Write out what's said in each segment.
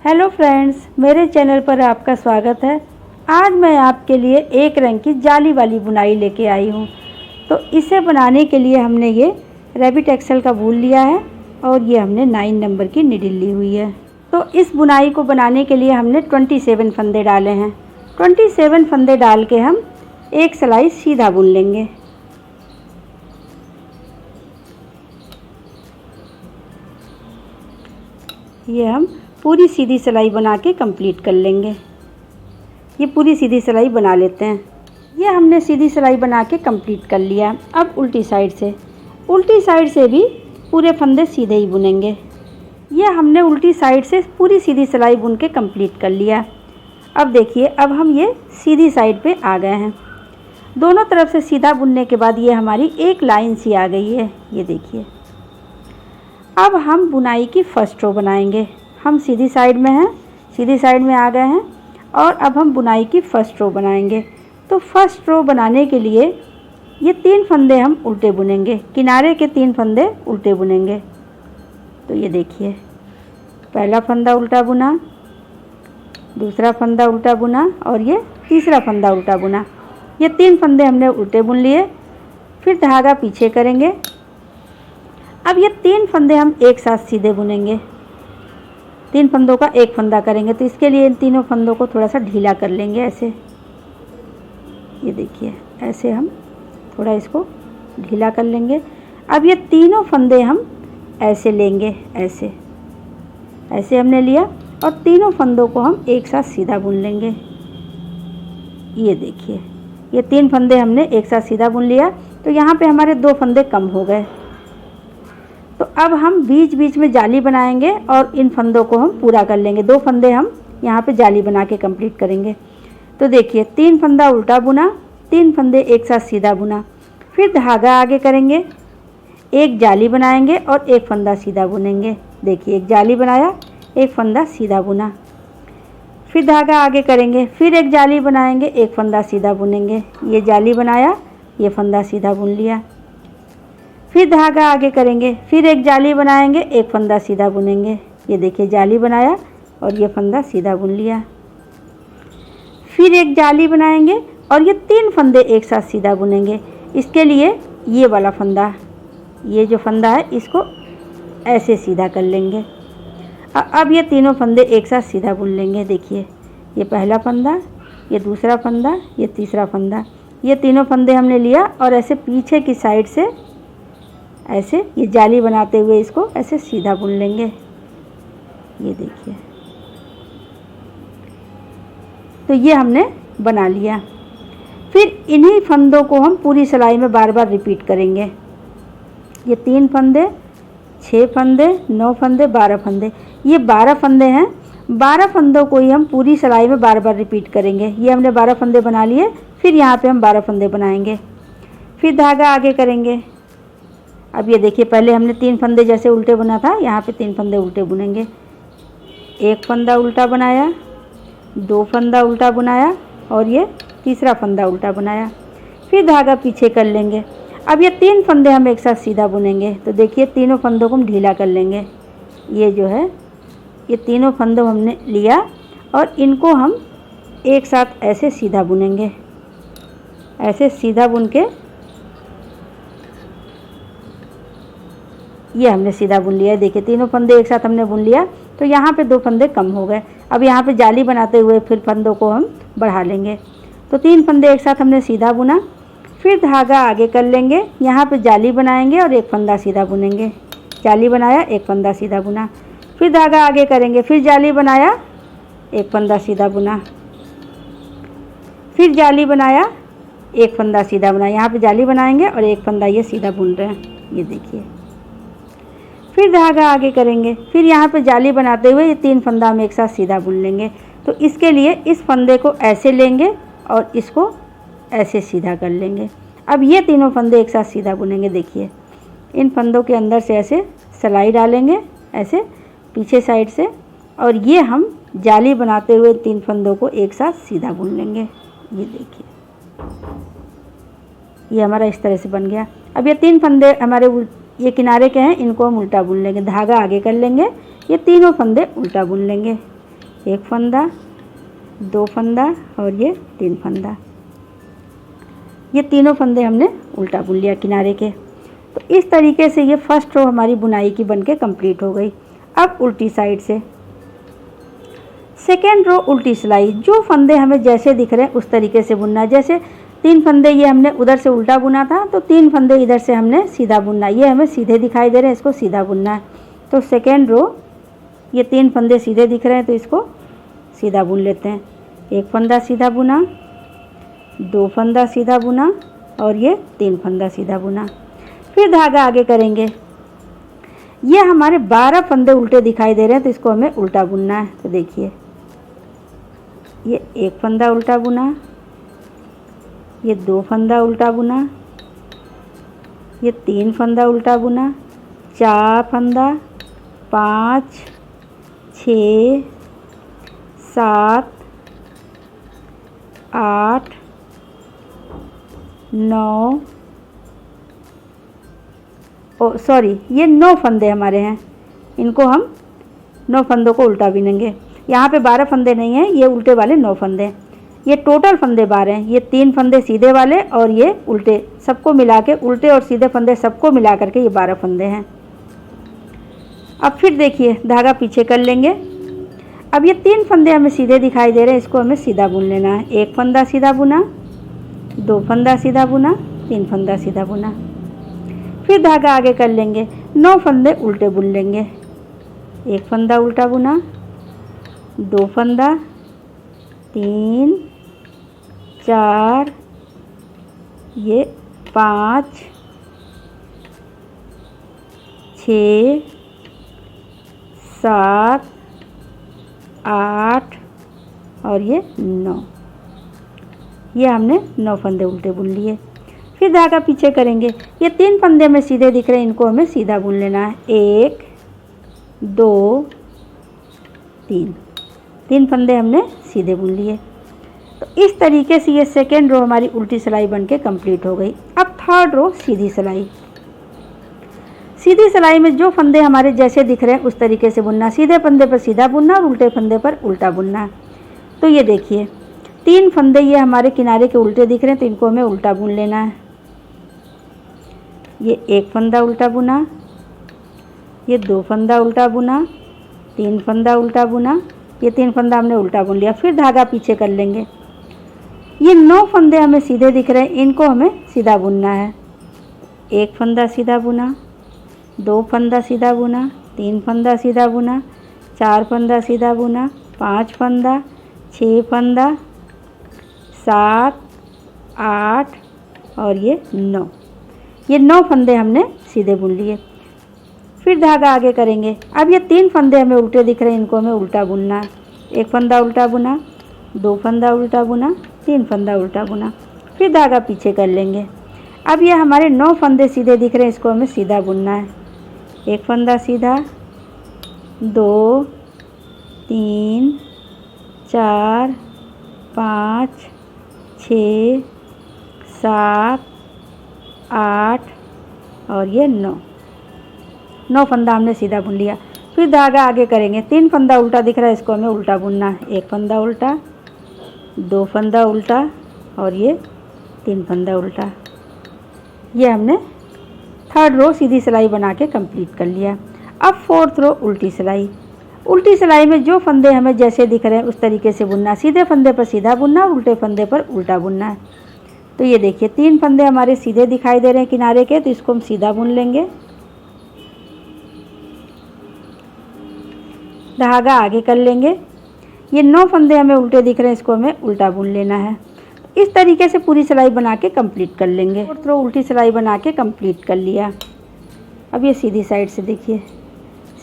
Hello friends, मेरे channel पर आपका स्वागत है। आज मैं आपके लिए एक रंग की जाली वाली बुनाई लेके आई हूँ। तो इसे बनाने के लिए हमने ये रैबिट एक्सेल का वूल लिया है और ये हमने 9 नंबर की नीडल ली हुई है। तो इस बुनाई को बनाने के लिए हमने 27 फंदे डाले हैं। 27 फंदे डाल के हम एक सिलाई सीधा बुन लेंगे। ये हम पूरी सीधी सिलाई बना के कंप्लीट कर लेंगे। ये पूरी सीधी सिलाई बना लेते हैं। ये हमने सीधी सिलाई बना के कंप्लीट कर लिया। अब उल्टी साइड से भी पूरे फंदे सीधे ही बुनेंगे। ये हमने उल्टी साइड से पूरी सीधी सिलाई बुन के कंप्लीट कर लिया। अब देखिए, अब हम ये सीधी साइड पे आ गए हैं। दोनों तरफ से सीधा बुनने के बाद ये हमारी एक लाइन सी आ गई है। ये देखिए, अब हम बुनाई की फर्स्ट रो बनाएंगे। हम सीधी साइड में हैं, सीधी साइड में आ गए हैं और अब हम बुनाई की फर्स्ट रो बनाएंगे। तो फर्स्ट रो बनाने के लिए ये 3 फंदे हम उल्टे बुनेंगे, किनारे के 3 फंदे उल्टे बुनेंगे। तो ये देखिए, पहला फंदा उल्टा बुना, दूसरा फंदा उल्टा बुना और ये तीसरा फंदा उल्टा बुना। ये 3 फंदे हमने उल्टे बुन लिए। फिर धागा पीछे करेंगे। अब ये 3 फंदे हम एक साथ सीधे बुनेंगे। 3 फंदों का एक फंदा करेंगे, तो इसके लिए इन तीनों फंदों को थोड़ा सा ढीला कर लेंगे ऐसे। ये देखिए, ऐसे हम थोड़ा इसको ढीला कर लेंगे। अब ये तीनों फंदे हम ऐसे लेंगे, ऐसे ऐसे हमने लिया और तीनों फंदों को हम एक साथ सीधा बुन लेंगे। ये देखिए, ये 3 फंदे हमने एक साथ सीधा बुन लिया। तो यहाँ पे हमारे 2 फंदे कम हो गए। तो अब हम बीच बीच में जाली बनाएंगे और इन फंदों को हम पूरा कर लेंगे। 2 फंदे हम यहाँ पे जाली बना के कंप्लीट करेंगे। तो देखिए, 3 फंदा उल्टा बुना, 3 फंदे एक साथ सीधा बुना, फिर धागा आगे करेंगे, एक जाली बनाएंगे और एक फंदा सीधा बुनेंगे। देखिए, एक जाली बनाया, एक फंदा सीधा बुना, फिर धागा आगे करेंगे, फिर एक जाली बनाएंगे, एक फंदा सीधा बुनेंगे। ये जाली बनाया, ये फंदा सीधा बुन लिया, फिर धागा आगे करेंगे, फिर एक जाली बनाएंगे, एक फंदा सीधा बुनेंगे। ये देखिए, जाली बनाया और ये फंदा सीधा बुन लिया, फिर एक जाली बनाएंगे और ये 3 फंदे एक साथ सीधा बुनेंगे। इसके लिए ये वाला फंदा, ये जो फंदा है, इसको ऐसे सीधा कर लेंगे। अब ये तीनों फंदे एक साथ सीधा बुन लेंगे। देखिए, ये पहला फंदा, ये दूसरा फंदा, ये तीसरा फंदा। ये तीनों फंदे हमने लिया और ऐसे पीछे की साइड से ऐसे ये जाली बनाते हुए इसको ऐसे सीधा बुन लेंगे। ये देखिए, तो ये हमने बना लिया। फिर इन्हीं फंदों को हम पूरी सिलाई में बार बार रिपीट करेंगे। ये 3 फंदे, 6 फंदे, 9 फंदे, 12 फंदे। ये 12 फंदे हैं। 12 फंदों को ही हम पूरी सिलाई में बार बार रिपीट करेंगे। ये हमने 12 फंदे बना लिए। फिर यहाँ पे हम 12 फंदे बनाएंगे, फिर धागा आगे करेंगे। अब ये देखिए, पहले हमने 3 फंदे जैसे उल्टे बुना था, यहाँ पे 3 फंदे उल्टे बुनेंगे। एक फंदा उल्टा बनाया, 2 फंदा उल्टा बनाया और ये तीसरा फंदा उल्टा बनाया, फिर धागा पीछे कर लेंगे। अब ये 3 फंदे हम एक साथ सीधा बुनेंगे। तो देखिए, तीनों फंदों को हम ढीला कर लेंगे। ये जो है, ये तीनों फंदों हमने लिया और इनको हम एक साथ ऐसे सीधा बुनेंगे। ऐसे सीधा बुन के ये हमने सीधा बुन लिया। देखिए, तीनों फंदे एक साथ हमने बुन लिया। तो यहाँ पे 2 फंदे कम हो गए। अब यहाँ पे जाली बनाते हुए फिर फंदों को हम बढ़ा लेंगे। तो 3 फंदे एक साथ हमने सीधा बुना, फिर धागा आगे कर लेंगे, यहाँ पे जाली बनाएंगे और एक फंदा सीधा बुनेंगे। जाली बनाया, एक फंदा सीधा बुना, फिर धागा आगे करेंगे, फिर जाली बनाया, एक फंदा सीधा बुना, फिर जाली बनाया, एक फंदा सीधा बुना। यहाँ पे जाली बनाएंगे और एक फंदा ये सीधा बुन रहे हैं। ये देखिए, फिर धागा आगे करेंगे, फिर यहाँ पे जाली बनाते हुए ये 3 फंदा हम एक साथ सीधा बुन लेंगे। तो इसके लिए इस फंदे को ऐसे लेंगे और इसको ऐसे सीधा कर लेंगे। अब ये तीनों फंदे एक साथ सीधा बुनेंगे। देखिए, इन फंदों के अंदर से ऐसे सिलाई डालेंगे, ऐसे पीछे साइड से, और ये हम जाली बनाते हुए 3 फंदों को एक साथ सीधा बुन लेंगे। ये देखिए, ये हमारा इस तरह से बन गया। अब ये 3 फंदे हमारे ये किनारे के हैं, इनको हम उल्टा बुन लेंगे। धागा आगे कर लेंगे, ये तीनों फंदे उल्टा बुन लेंगे। एक फंदा, 2 फंदा और ये 3 फंदा। ये तीनों फंदे हमने उल्टा बुन लिया किनारे के। तो इस तरीके से ये फर्स्ट रो हमारी बुनाई की बनके कंप्लीट हो गई। अब उल्टी साइड से सेकेंड रो उल्टी सिलाई, जो फंदे हमें जैसे दिख रहे हैं उस तरीके से बुनना है। जैसे 3 फंदे ये हमने उधर से उल्टा बुना था, तो 3 फंदे इधर से हमने सीधा बुनना। ये हमें सीधे दिखाई दे रहे हैं, इसको सीधा बुनना है। तो सेकेंड रो ये 3 फंदे सीधे दिख रहे हैं, तो इसको सीधा बुन लेते हैं। एक फंदा सीधा बुना, 2 फंदा सीधा बुना और ये 3 फंदा सीधा बुना। फिर धागा आगे करेंगे। ये हमारे 12 फंदे उल्टे दिखाई दे रहे हैं, तो इसको हमें उल्टा बुनना है। तो देखिए, ये एक फंदा उल्टा बुना, ये 2 फंदा उल्टा बुना, ये 3 फंदा उल्टा बुना, 4 फंदा, 5, 6, 7, 8, 9 ये 9 फंदे हमारे हैं। इनको हम 9 फंदों को उल्टा बुनेंगे। यहाँ पे 12 फंदे नहीं हैं, ये उल्टे वाले 9 फंदे। ये टोटल फंदे 12 हैं। ये 3 फंदे सीधे वाले और ये उल्टे, सबको मिला के उल्टे और सीधे फंदे सबको मिला करके ये 12 फंदे हैं। अब फिर देखिए, धागा पीछे कर लेंगे। अब ये 3 फंदे हमें सीधे दिखाई दे रहे हैं, इसको हमें सीधा बुन लेना है। एक फंदा सीधा बुना, 2 फंदा सीधा बुना, 3 फंदा सीधा बुना। फिर धागा आगे कर लेंगे, 9 फंदे उल्टे बुन लेंगे। एक फंदा उल्टा बुना, 2 फंदा, 3, 4, ये 5, 6, 7, 8 और ये 9। ये हमने 9 फंदे उल्टे बुन लिए। फिर धागा पीछे करेंगे। ये 3 फंदे में सीधे दिख रहे हैं, इनको हमें सीधा बुन लेना है। 1, 2, 3 फंदे हमने सीधे बुन लिए। तो इस तरीके से ये सेकेंड रो हमारी उल्टी सिलाई बनके कंप्लीट हो गई। अब थर्ड रो सीधी सिलाई। सीधी सिलाई में जो फंदे हमारे जैसे दिख रहे हैं उस तरीके से बुनना। सीधे फंदे पर सीधा बुनना और उल्टे फंदे पर उल्टा बुनना। तो ये देखिए, 3 फंदे ये हमारे किनारे के उल्टे दिख रहे हैं, तो इनको हमें उल्टा बुन लेना है। ये एक फंदा उल्टा बुना, ये 2 फंदा उल्टा बुना, 3 फंदा उल्टा बुना, ये 3 फंदा हमने उल्टा बुन लिया। फिर धागा पीछे कर लेंगे। ये 9 फंदे हमें सीधे दिख रहे हैं, इनको हमें सीधा बुनना है। एक फंदा सीधा बुना, 2 फंदा सीधा बुना, 3 फंदा सीधा बुना, 4 फंदा सीधा बुना, 5 फंदा, 6 फंदा, 7, 8 और ये 9। ये 9 फंदे हमने सीधे बुन लिए। फिर धागा आगे करेंगे। अब ये 3 फंदे हमें उल्टे दिख रहे हैं, इनको हमें उल्टा बुनना है। एक फंदा उल्टा बुना, 2 फंदा उल्टा बुना, 3 फंदा उल्टा बुना। फिर धागा पीछे कर लेंगे। अब ये हमारे 9 फंदे सीधे दिख रहे हैं, इसको हमें सीधा बुनना है। एक फंदा सीधा, 2, 3, 4, 5, 6, 7, 8 और ये 9 फंदा हमने सीधा बुन लिया। फिर धागा आगे करेंगे। 3 फंदा उल्टा दिख रहा है, इसको हमें उल्टा बुनना है। एक फंदा उल्टा, 2 फंदा उल्टा और ये 3 फंदा उल्टा। ये हमने थर्ड रो सीधी सिलाई बना के कंप्लीट कर लिया। अब फोर्थ रो उल्टी सिलाई। उल्टी सिलाई में जो फंदे हमें जैसे दिख रहे हैं उस तरीके से बुनना। सीधे फंदे पर सीधा बुनना, उल्टे फंदे पर उल्टा बुनना है। तो ये देखिए, 3 फंदे हमारे सीधे दिखाई दे रहे हैं किनारे के, तो इसको हम सीधा बुन लेंगे। धागा आगे कर लेंगे। ये 9 फंदे हमें उल्टे दिख रहे हैं, इसको हमें उल्टा बुन लेना है। इस तरीके से पूरी सिलाई बना के कंप्लीट कर लेंगे। फोर्थ रो उल्टी सिलाई बना के कंप्लीट कर लिया। अब ये सीधी साइड से देखिए,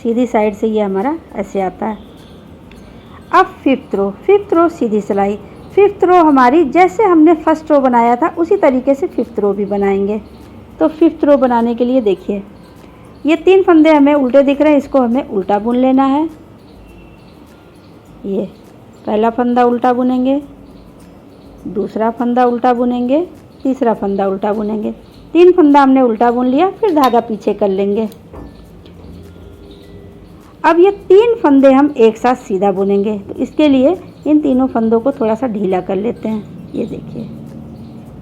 सीधी साइड से ये हमारा ऐसे आता है। अब फिफ्थ रो सीधी सिलाई। फिफ्थ रो हमारी जैसे हमने फर्स्ट रो बनाया था उसी तरीके से फिफ्थ रो भी बनाएंगे। तो फिफ्थ रो बनाने के लिए देखिए, ये 3 फंदे हमें उल्टे दिख रहे हैं, इसको हमें उल्टा बुन लेना है। ये पहला फंदा उल्टा बुनेंगे, दूसरा फंदा उल्टा बुनेंगे, तीसरा फंदा उल्टा बुनेंगे। 3 फंदा हमने उल्टा बुन लिया। फिर धागा पीछे कर लेंगे। अब ये 3 फंदे हम एक साथ सीधा बुनेंगे, तो इसके लिए इन तीनों फंदों को थोड़ा सा ढीला कर लेते हैं। ये देखिए,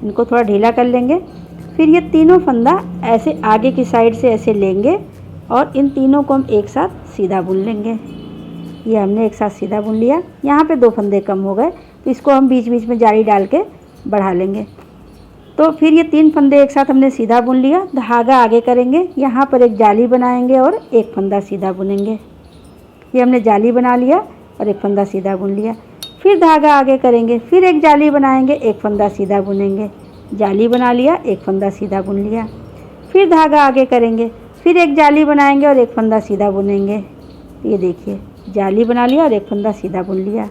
इनको थोड़ा ढीला कर लेंगे। फिर ये तीनों फंदा ऐसे आगे की साइड से ऐसे लेंगे और इन तीनों को हम एक साथ सीधा बुन लेंगे। ये हमने एक साथ सीधा बुन लिया। यहाँ पे 2 फंदे कम हो गए, तो इसको हम बीच बीच में जाली डाल के बढ़ा लेंगे। तो फिर ये 3 फंदे एक साथ हमने सीधा बुन लिया। धागा आगे करेंगे, यहाँ पर एक जाली बनाएंगे और एक फंदा सीधा बुनेंगे। ये हमने जाली बना लिया और एक फंदा सीधा बुन लिया। फिर धागा आगे करेंगे, फिर एक जाली बनाएंगे, एक फंदा सीधा बुनेंगे। जाली बना लिया, एक फंदा सीधा बुन लिया। फिर धागा आगे करेंगे, फिर एक जाली बनाएंगे और एक फंदा सीधा बुनेंगे। ये देखिए, जाली बना लिया और एक फंदा सीधा बुन लिया।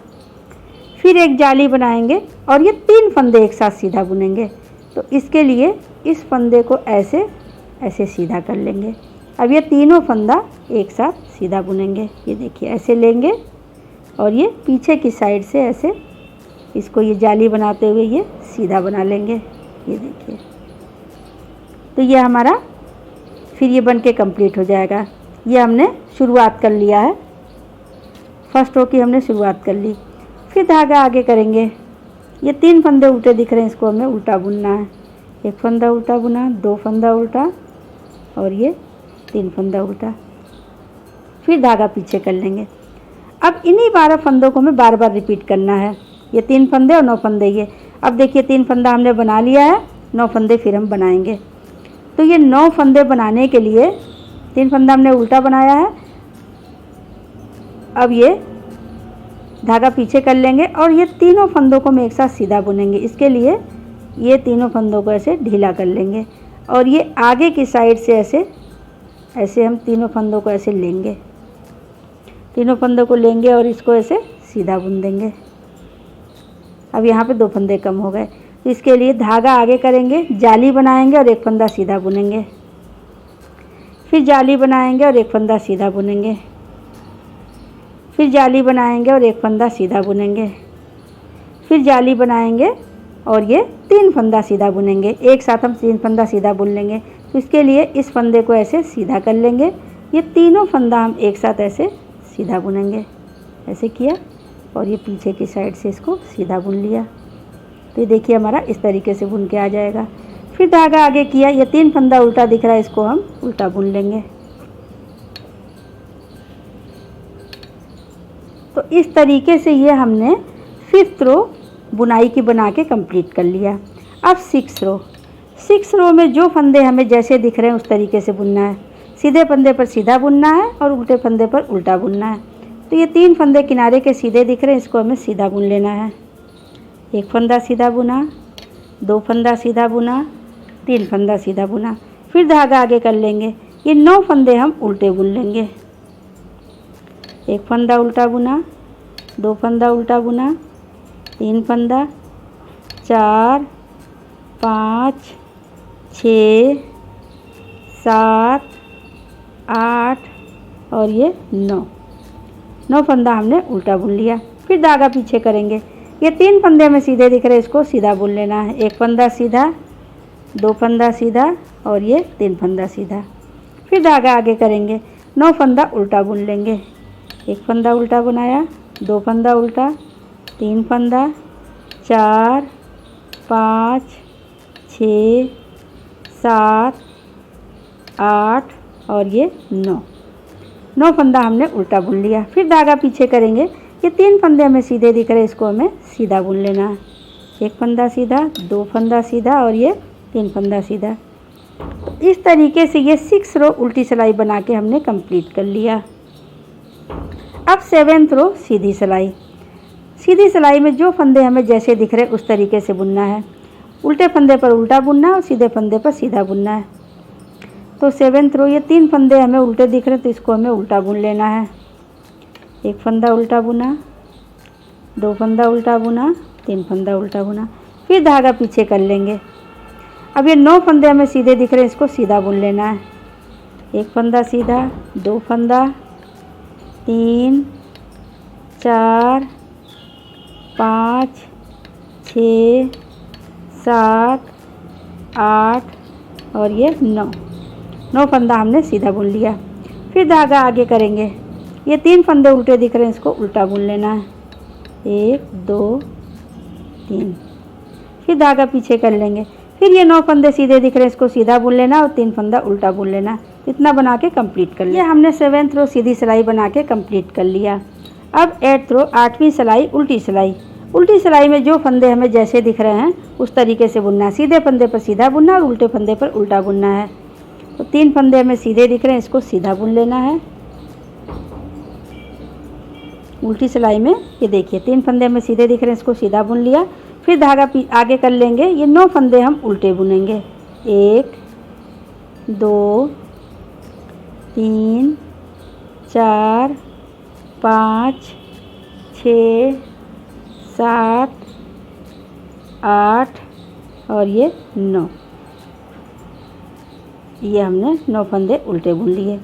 फिर एक जाली बनाएंगे और ये 3 फंदे एक साथ सीधा बुनेंगे। तो इसके लिए इस फंदे को ऐसे ऐसे सीधा कर लेंगे। अब ये तीनों फंदा एक साथ सीधा बुनेंगे। ये देखिए, ऐसे लेंगे और ये पीछे की साइड से ऐसे इसको ये जाली बनाते हुए ये सीधा बना लेंगे। ये देखिए, तो ये हमारा फिर ये बन के कंप्लीट हो जाएगा। ये हमने शुरुआत कर लिया है, फर्स्ट रो की हमने शुरुआत कर ली। फिर धागा आगे करेंगे। ये 3 फंदे उल्टे दिख रहे हैं, इसको हमें उल्टा बुनना है। एक फंदा उल्टा बुना, 2 फंदा उल्टा और ये 3 फंदा उल्टा। फिर धागा पीछे कर लेंगे। अब इन्हीं 12 फंदों को हमें बार बार रिपीट करना है। ये 3 फंदे और 9 फंदे ये। अब देखिए, 3 फंदा हमने बना लिया है, 9 फंदे फिर हम बनाएंगे। तो ये 9 फंदे बनाने के लिए 3 फंदा हमने उल्टा बनाया है। अब ये धागा पीछे कर लेंगे और ये तीनों फंदों को हम एक साथ सीधा बुनेंगे। इसके लिए ये तीनों फंदों को ऐसे ढीला कर लेंगे और ये आगे की साइड से ऐसे ऐसे हम तीनों फंदों को ऐसे लेंगे। तीनों फंदों को लेंगे और इसको ऐसे सीधा बुन देंगे। अब यहाँ पे 2 फंदे कम हो गए, तो इसके लिए धागा आगे करेंगे, जाली बनाएंगे और एक फंदा सीधा बुनेंगे। फिर जाली बनाएंगे और एक फंदा सीधा बुनेंगे। फिर जाली बनाएंगे और एक फंदा सीधा बुनेंगे। फिर जाली बनाएंगे और ये 3 फंदा सीधा बुनेंगे। एक साथ हम 3 फंदा सीधा बुन लेंगे। तो इसके लिए इस फंदे को ऐसे सीधा कर लेंगे। ये तीनों फंदा हम एक साथ ऐसे सीधा बुनेंगे। ऐसे किया और ये पीछे की साइड से इसको सीधा बुन लिया। तो ये देखिए, हमारा इस तरीके से बुन के आ जाएगा। फिर धागा आगे किया, ये 3 फंदा उल्टा दिख रहा है, इसको हम उल्टा बुन लेंगे। तो इस तरीके से ये हमने 5th रो बुनाई की बना के कंप्लीट कर लिया। अब 6th रो में जो फंदे हमें जैसे दिख रहे हैं उस तरीके से बुनना है। सीधे फंदे पर सीधा बुनना है और उल्टे फंदे पर उल्टा बुनना है। तो ये 3 फंदे किनारे के सीधे दिख रहे हैं, इसको हमें सीधा बुन लेना है। एक फंदा सीधा बुना, 2 फंदा सीधा बुना, 3 फंदा सीधा बुना। फिर धागा आगे कर लेंगे। ये 9 फंदे हम उल्टे बुन लेंगे। एक फंदा उल्टा बुना, 2 फंदा उल्टा बुना, 3 फंदा, 4, 5, 6, 7, 8 और ये 9 फंदा हमने उल्टा बुन लिया। फिर धागा पीछे करेंगे। ये 3 फंदे हमें सीधे दिख रहे हैं, इसको सीधा बुन लेना है। एक फंदा सीधा, 2 फंदा सीधा और ये 3 फंदा सीधा। फिर धागा आगे करेंगे, 9 फंदा उल्टा बुन लेंगे। एक फंदा उल्टा बनाया, 2 फंदा उल्टा, 3 फंदा, 4, 5, 6, 7, 8 और ये 9 फंदा हमने उल्टा बुन लिया। फिर धागा पीछे करेंगे। ये 3 फंदे हमें सीधे दिख रहे हैं, इसको हमें सीधा बुन लेना है। एक फंदा सीधा, 2 फंदा सीधा और ये 3 फंदा सीधा। इस तरीके से ये 6 रो उल्टी सिलाई बना के हमने कंप्लीट कर लिया। अब 7th रो सीधी सिलाई। सीधी सिलाई में जो फंदे हमें जैसे दिख रहे उस तरीके से बुनना है। उल्टे फंदे पर उल्टा बुनना है और सीधे फंदे पर सीधा बुनना है। तो 7th रो, ये 3 फंदे हमें उल्टे दिख रहे तो इसको हमें उल्टा बुन लेना है। एक फंदा उल्टा बुना, 2 फंदा उल्टा बुना, 3 फंदा उल्टा बुना। फिर धागा पीछे कर लेंगे। अब ये 9 फंदे हमें सीधे दिख रहे हैं, इसको सीधा बुन लेना है। एक फंदा सीधा, 2 फंदा, 3, 4, 5, 6, 7, 8 और ये 9 फंदा हमने सीधा बुन लिया। फिर धागा आगे करेंगे। ये 3 फंदे उल्टे दिख रहे हैं, इसको उल्टा बुन लेना है। 1 2 3। फिर धागा पीछे कर लेंगे। फिर ये 9 फंदे सीधे दिख रहे हैं, इसको सीधा बुन लेना और 3 फंदा उल्टा बुन लेना। इतना बना के कंप्लीट कर लिया। ये हमने 7th रो सीधी सिलाई बना के कंप्लीट कर लिया। अब 8th रो 8वीं सिलाई उल्टी सिलाई। उल्टी सिलाई में जो फंदे हमें जैसे दिख रहे हैं उस तरीके से बुनना है। सीधे फंदे पर सीधा बुनना और उल्टे फंदे पर उल्टा बुनना है। तो 3 फंदे हमें सीधे दिख रहे हैं, इसको सीधा बुन लेना है। उल्टी सिलाई में ये देखिए 3 फंदे हमें सीधे दिख रहे हैं, इसको सीधा बुन लिया। फिर धागा आगे कर लेंगे। ये 9 फंदे हम उल्टे बुनेंगे। 1 2 3 4 5 6 7 8 और ये 9। ये हमने 9 फंदे उल्टे बुन लिए।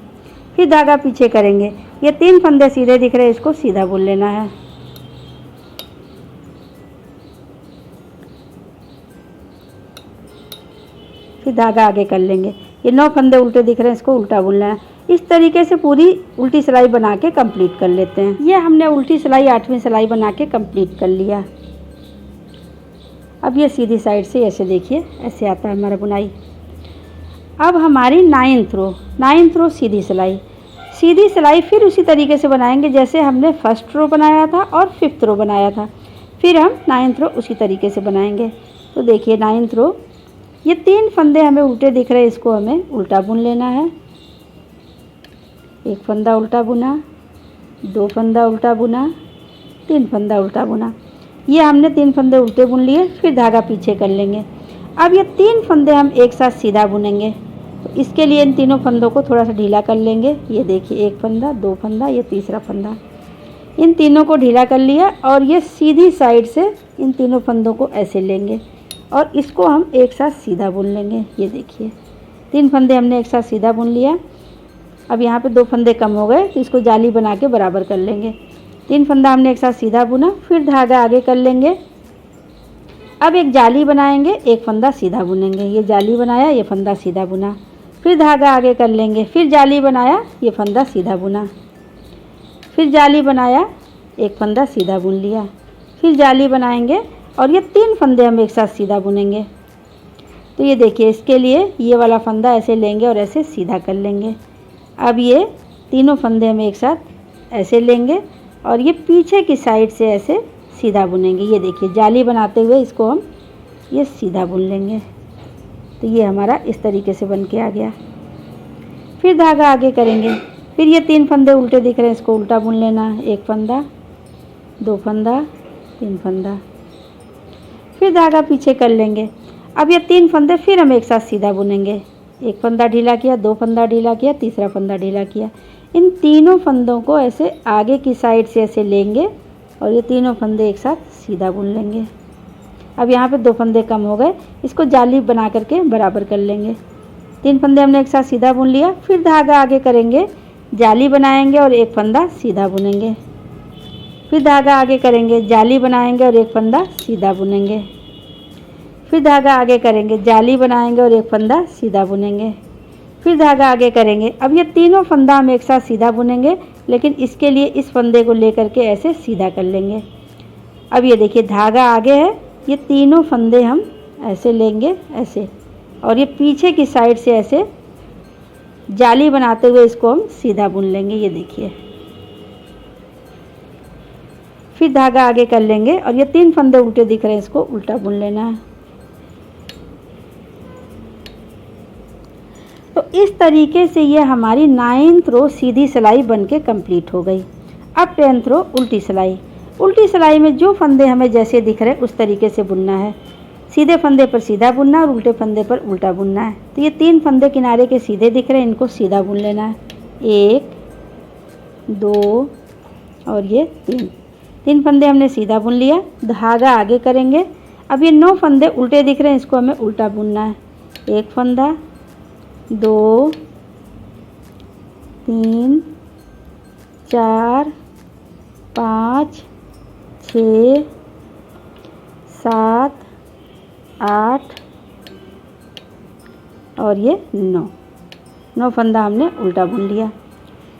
फिर धागा पीछे करेंगे। ये 3 फंदे सीधे दिख रहे हैं, इसको सीधा बुन लेना है। फिर धागा आगे कर लेंगे। ये 9 फंदे उल्टे दिख रहे हैं, इसको उल्टा बुनना है। इस तरीके से पूरी उल्टी सिलाई बना के कंप्लीट कर लेते हैं। ये हमने उल्टी सिलाई 8वीं सिलाई बना के कंप्लीट कर लिया। अब ये सीधी साइड से ऐसे देखिए, ऐसे आता है हमारा बुनाई। अब हमारी 9th रो सीधी सिलाई। सीधी सिलाई फिर उसी तरीके से बनाएंगे जैसे हमने 1st रो बनाया था और 5th रो बनाया था। फिर हम 9th रो उसी तरीके से बनाएंगे। तो देखिए 9th रो, ये 3 फंदे हमें उल्टे दिख रहे हैं, इसको हमें उल्टा बुन लेना है। 1 फंदा उल्टा बुना, 2 फंदा उल्टा बुना, 3 फंदा उल्टा बुना। ये हमने 3 फंदे उल्टे बुन लिए। फिर धागा पीछे कर लेंगे। अब ये 3 फंदे हम एक साथ सीधा बुनेंगे। तो इसके लिए इन तीनों फंदों को थोड़ा सा ढीला कर लेंगे। ये देखिए 1 फंदा, 2 फंदा, ये तीसरा फंदा। इन तीनों को ढीला कर लिया और ये सीधी साइड से इन तीनों फंदों को ऐसे लेंगे और इसको हम एक साथ सीधा बुन लेंगे। ये देखिए 3 फंदे हमने एक साथ सीधा बुन लिया। अब यहाँ पे 2 फंदे कम हो गए तो इसको जाली बना के बराबर कर लेंगे। 3 फंदा हमने एक साथ सीधा बुना। फिर धागा आगे कर लेंगे। अब एक जाली बनाएंगे, 1 फंदा सीधा बुनेंगे। ये जाली बनाया, ये फंदा सीधा बुना। फिर धागा आगे कर लेंगे। फिर जाली बनाया, ये फंदा सीधा बुना। फिर जाली बनाया, 1 फंदा सीधा बुन लिया। फिर जाली बनाएंगे और ये 3 फंदे हम एक साथ सीधा बुनेंगे। तो ये देखिए इसके लिए ये वाला फंदा ऐसे लेंगे और ऐसे सीधा कर लेंगे। अब ये तीनों फंदे हम एक साथ ऐसे लेंगे और ये पीछे की साइड से ऐसे सीधा बुनेंगे। ये देखिए जाली बनाते हुए इसको हम ये सीधा बुन लेंगे। तो ये हमारा इस तरीके से बन के आ गया। फिर धागा आगे करेंगे। फिर ये 3 फंदे उल्टे दिख रहे हैं, इसको उल्टा बुन लेना। 1 फंदा, 2 फंदा, 3 फंदा। फिर धागा पीछे कर लेंगे। अब ये 3 फंदे फिर हम एक साथ सीधा बुनेंगे। 1 फंदा ढीला किया, 2 फंदा ढीला किया, तीसरा फंदा ढीला किया। इन तीनों फंदों को ऐसे आगे की साइड से ऐसे लेंगे और ये तीनों फंदे एक साथ सीधा बुन लेंगे। अब यहाँ पे 2 फंदे कम हो गए, इसको जाली बना करके बराबर कर लेंगे। 3 फंदे हमने एक साथ सीधा बुन लिया। फिर धागा आगे करेंगे, जाली बनाएंगे और 1 फंदा सीधा बुनेंगे। फिर धागा आगे करेंगे, जाली बनाएंगे और 1 फंदा सीधा बुनेंगे। फिर धागा आगे करेंगे, जाली बनाएंगे और 1 फंदा सीधा बुनेंगे। फिर धागा आगे करेंगे। अब ये तीनों फंदा हम एक साथ सीधा बुनेंगे, लेकिन इसके लिए इस फंदे को लेकर के ऐसे सीधा कर लेंगे। अब ये देखिए धागा आगे है, ये तीनों फंदे हम ऐसे लेंगे ऐसे और ये पीछे की साइड से ऐसे जाली बनाते हुए इसको हम सीधा बुन लेंगे। ये देखिए फिर धागा आगे कर लेंगे और ये 3 फंदे उल्टे दिख रहे हैं, इसको उल्टा बुन लेना है। तो इस तरीके से ये हमारी 9th रो सीधी सिलाई बनके कंप्लीट हो गई। अब 10th रो उल्टी सिलाई। उल्टी सिलाई में जो फंदे हमें जैसे दिख रहे हैं उस तरीके से बुनना है। सीधे फंदे पर सीधा बुनना और उल्टे फंदे पर उल्टा बुनना है। तो ये 3 फंदे किनारे के सीधे दिख रहे हैं, इनको सीधा बुन लेना है। 1 2 और ये 3 फंदे हमने सीधा बुन लिया। धागा आगे करेंगे। अब ये 9 फंदे उल्टे दिख रहे हैं, इसको हमें उल्टा बुनना है। 1 फंदा, 2 3 4 5 6 7 8 और ये 9 फंदा हमने उल्टा बुन लिया।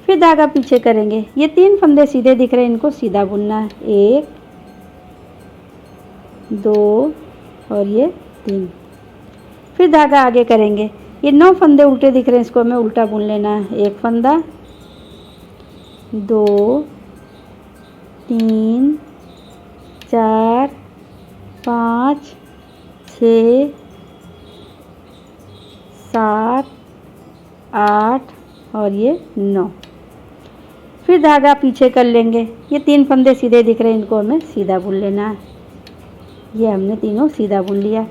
फिर धागा पीछे करेंगे। ये 3 फंदे सीधे दिख रहे हैं, इनको सीधा बुनना है। 1 2 और ये 3। फिर धागा आगे करेंगे। ये 9 फंदे उल्टे दिख रहे हैं, इसको हमें उल्टा बुन लेना है। 1 फंदा 2 3 4 5 6 7 8 और ये 9। फिर धागा पीछे कर लेंगे। ये 3 फंदे सीधे दिख रहे हैं, इनको हमें सीधा बुन लेना है। ये हमने तीनों सीधा बुन लिया।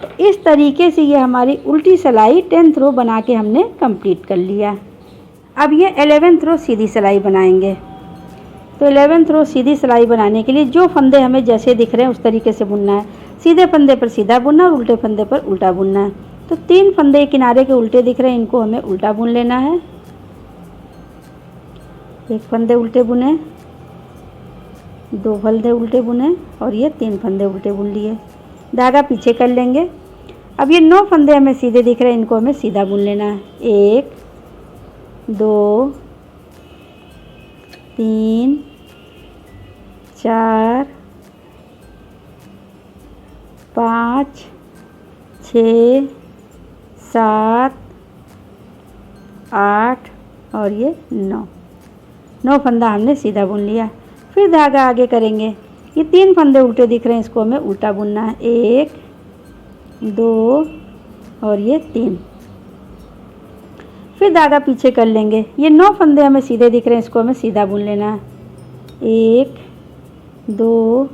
तो इस तरीके से ये हमारी उल्टी सिलाई 10th रो बना के हमने कंप्लीट कर लिया। अब ये 11th रो सीधी सिलाई बनाएंगे। तो 11th रो सीधी सिलाई बनाने के लिए जो फंदे हमें जैसे दिख रहे हैं उस तरीके से बुनना है। सीधे फंदे पर सीधा बुनना और उल्टे फंदे पर उल्टा बुनना है। तो 3 फंदे किनारे के उल्टे दिख रहे हैं, इनको हमें उल्टा बुन लेना है। 1 फंदे उल्टे बुने, 2 फंदे उल्टे बुने और ये 3 फंदे उल्टे बुन लिए। धागा पीछे कर लेंगे। अब ये 9 फंदे हमें सीधे दिख रहे हैं, इनको हमें सीधा बुन लेना है। 1 2 3 4 5 6 7 8 और ये 9 फंदा हमने सीधा बुन लिया। फिर धागा आगे करेंगे। ये 3 फंदे उल्टे दिख रहे हैं, इसको हमें उल्टा बुनना है। 1 2 और ये 3। फिर धागा पीछे कर लेंगे। ये 9 फंदे हमें सीधे दिख रहे हैं, इसको हमें सीधा बुन लेना है। 1 2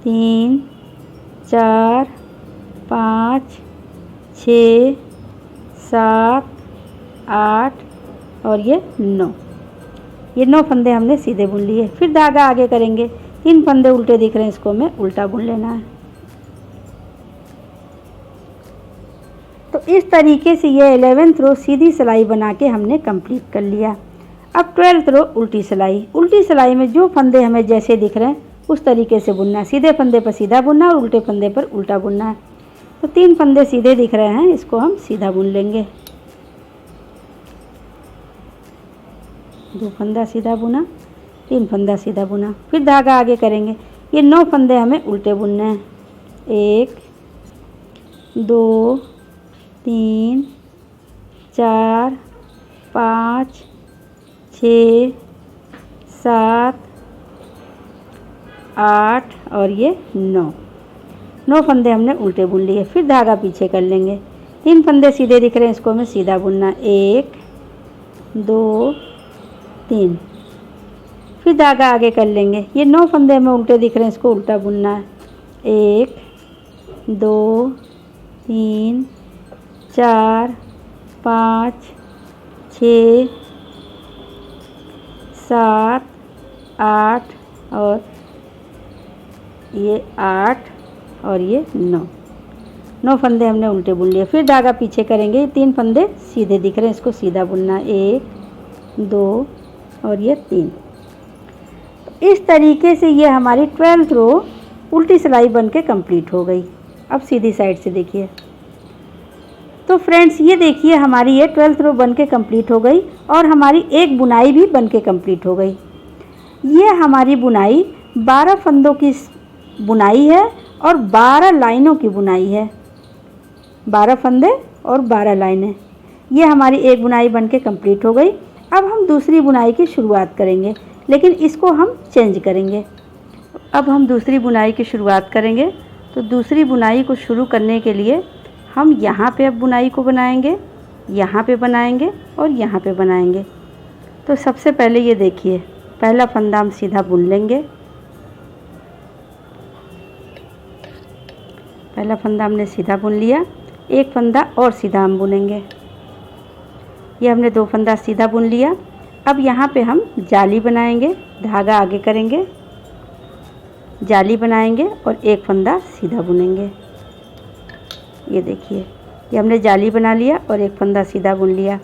3 4 5 6 7 8 और ये 9 फंदे हमने सीधे बुन लिए। फिर धागा आगे करेंगे। 3 फंदे उल्टे दिख रहे हैं, इसको हमें उल्टा बुन लेना है। तो इस तरीके से ये 11th रो सीधी सिलाई बना के हमने कंप्लीट कर लिया। अब 12th रो उल्टी सिलाई। उल्टी सिलाई में जो फंदे हमें जैसे दिख रहे हैं उस तरीके से बुनना है। सीधे फंदे पर सीधा बुनना और उल्टे फंदे पर उल्टा बुनना है। तो 3 फंदे सीधे दिख रहे हैं, इसको हम सीधा बुन लेंगे। 2 फंदा सीधा बुना, 3 फंदा सीधा बुना। फिर धागा आगे करेंगे। ये 9 फंदे हमें उल्टे बुनने हैं। 1 2 3 4 5 6 7 8 और ये 9 फंदे हमने उल्टे बुन लिए। फिर धागा पीछे कर लेंगे। 3 फंदे सीधे दिख रहे हैं, इसको हमें सीधा बुनना। 1 2 3। फिर धागा आगे कर लेंगे। ये 9 फंदे हमें उल्टे दिख रहे हैं, इसको उल्टा बुनना है। 1 2 3 4 5 6 7 8 और ये 8 और ये 9 फंदे हमने उल्टे बुन लिए। फिर धागा पीछे करेंगे। ये 3 फंदे सीधे दिख रहे हैं, इसको सीधा बुनना। 1 2 और ये 3। इस तरीके से ये हमारी 12th रो उल्टी सिलाई बन के कम्प्लीट हो गई। अब सीधी साइड से देखिए। तो फ्रेंड्स ये देखिए हमारी ये 12th रो बन के कम्प्लीट हो गई और हमारी एक बुनाई भी बन के कम्प्लीट हो गई। ये हमारी बुनाई 12 फंदों की बुनाई है और 12 लाइनों की बुनाई है। 12 फंदे और 12 लाइनें। ये हमारी एक बुनाई बन के कम्प्लीट हो गई। अब हम दूसरी बुनाई की शुरुआत करेंगे, लेकिन इसको हम चेंज करेंगे। अब हम दूसरी बुनाई की शुरुआत करेंगे। तो दूसरी बुनाई को शुरू करने के लिए हम यहाँ पे अब बुनाई को बनाएंगे, यहाँ पे बनाएंगे और यहाँ पे बनाएंगे। तो सबसे पहले ये देखिए, पहला फंदा हम सीधा बुन लेंगे। पहला फंदा हमने सीधा बुन लिया। एक फंदा और सीधा हम बुनेंगे। ये हमने 2 फंदा सीधा बुन लिया। अब यहाँ पे हम जाली बनाएंगे। धागा आगे करेंगे, जाली बनाएंगे और एक फंदा सीधा बुनेंगे। ये देखिए, ये हमने जाली बना लिया और एक फंदा सीधा बुन लिया।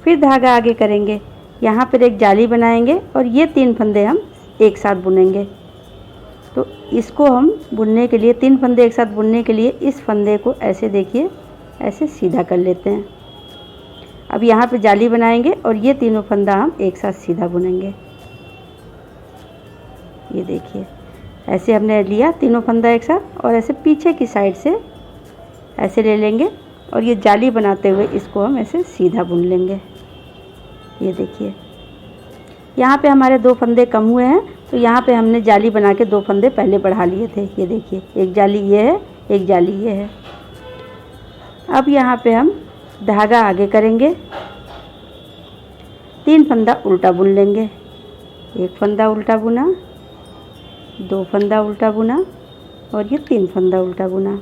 फिर धागा आगे करेंगे, यहाँ पर एक जाली बनाएंगे और ये 3 फंदे हम एक साथ बुनेंगे। तो इसको हम बुनने के लिए 3 फंदे एक साथ बुनने के लिए इस फंदे को ऐसे देखिए, ऐसे सीधा कर लेते हैं। अब यहाँ पे जाली बनाएंगे और ये तीनों फंदा हम एक साथ सीधा बुनेंगे। ये देखिए, ऐसे हमने लिया तीनों फंदा एक साथ और ऐसे पीछे की साइड से ऐसे ले लेंगे और ये जाली बनाते हुए इसको हम ऐसे सीधा बुन लेंगे। ये देखिए, यहाँ पे हमारे 2 फंदे कम हुए हैं, तो यहाँ पे हमने जाली बना के 2 फंदे पहले बढ़ा लिए थे। ये देखिए, एक जाली ये है, एक जाली ये है। अब यहाँ पे हम धागा आगे करेंगे, 3 फंदा उल्टा बुन लेंगे। 1 फंदा उल्टा बुना, 2 फंदा उल्टा बुना और ये 3 फंदा उल्टा बुना।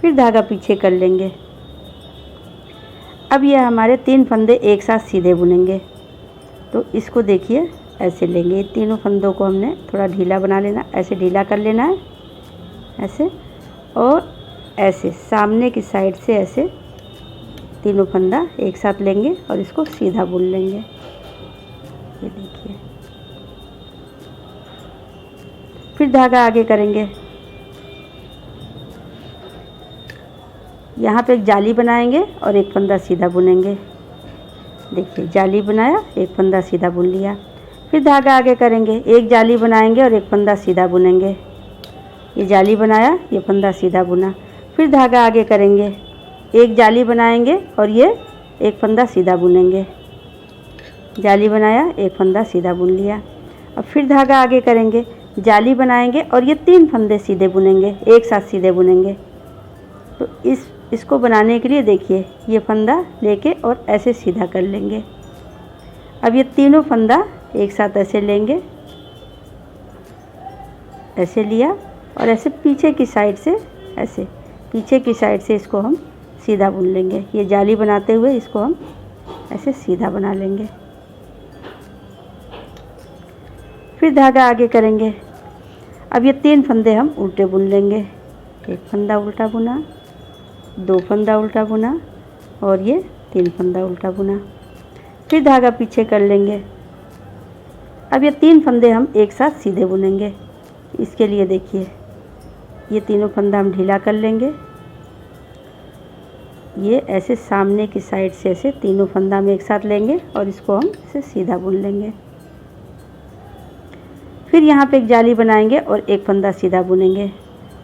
फिर धागा पीछे कर लेंगे। अब ये हमारे 3 फंदे एक साथ सीधे बुनेंगे। तो इसको देखिए, ऐसे लेंगे, ये तीनों फंदों को हमने थोड़ा ढीला बना लेना, ऐसे ढीला कर लेना है, ऐसे और ऐसे सामने की साइड से ऐसे तीनों फंदा एक साथ लेंगे और इसको सीधा बुन लेंगे। ये देखिए, फिर धागा आगे करेंगे। यहाँ पे एक जाली बनाएंगे और एक फंदा सीधा बुनेंगे। देखिए, जाली बनाया, एक फंदा सीधा बुन लिया। फिर धागा आगे करेंगे, एक जाली बनाएंगे और एक फंदा सीधा बुनेंगे। ये जाली बनाया, ये फंदा सीधा बुना। फिर धागा आगे करेंगे, एक जाली बनाएंगे और ये एक फंदा सीधा बुनेंगे। जाली बनाया, एक फंदा सीधा बुन लिया। अब फिर धागा आगे करेंगे, जाली बनाएंगे और ये 3 फंदे सीधे बुनेंगे, एक साथ सीधे बुनेंगे। तो इसको बनाने के लिए देखिए, ये फंदा लेके और ऐसे सीधा कर लेंगे। अब ये तीनों फंदा एक साथ ऐसे लेंगे, ऐसे लिया और ऐसे पीछे की साइड से, ऐसे पीछे की साइड से इसको हम सीधा बुन लेंगे। ये जाली बनाते हुए इसको हम ऐसे सीधा बना लेंगे। फिर धागा आगे करेंगे। अब ये 3 फंदे हम उल्टे बुन लेंगे। 1 फंदा उल्टा बुना, 2 फंदा उल्टा बुना और ये 3 फंदा उल्टा बुना। फिर धागा पीछे कर लेंगे। अब ये 3 फंदे हम एक साथ सीधे बुनेंगे। इसके लिए देखिए, ये तीनों फंदा हम ढीला कर लेंगे। ये ऐसे सामने की साइड से ऐसे तीनों फंदा हम एक साथ लेंगे और इसको हम इसे सीधा बुन लेंगे। फिर यहाँ पे एक जाली बनाएंगे और एक फंदा सीधा बुनेंगे।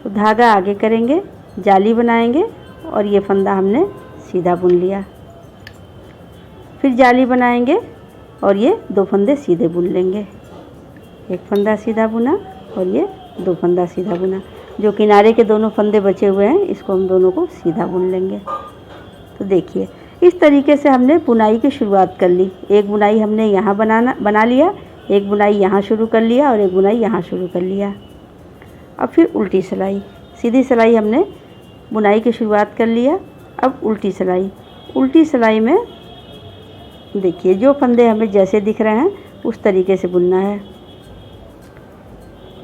तो धागा आगे करेंगे, जाली बनाएंगे और ये फंदा हमने सीधा बुन लिया। फिर जाली बनाएंगे और ये 2 फंदे सीधे बुन लेंगे। 1 फंदा सीधा बुना और ये 2 फंदा सीधा बुना। जो किनारे के दोनों फंदे बचे हुए हैं, इसको हम दोनों को सीधा बुन लेंगे। तो देखिए, इस तरीके से हमने बुनाई की शुरुआत कर ली। एक बुनाई हमने यहाँ बना लिया, एक बुनाई यहाँ शुरू कर लिया और एक बुनाई यहाँ शुरू कर लिया। अब फिर उल्टी सिलाई, सीधी सिलाई हमने बुनाई की शुरुआत कर लिया। अब उल्टी सिलाई, उल्टी सिलाई में देखिए, जो फंदे हमें जैसे दिख रहे हैं उस तरीके से बुनना है।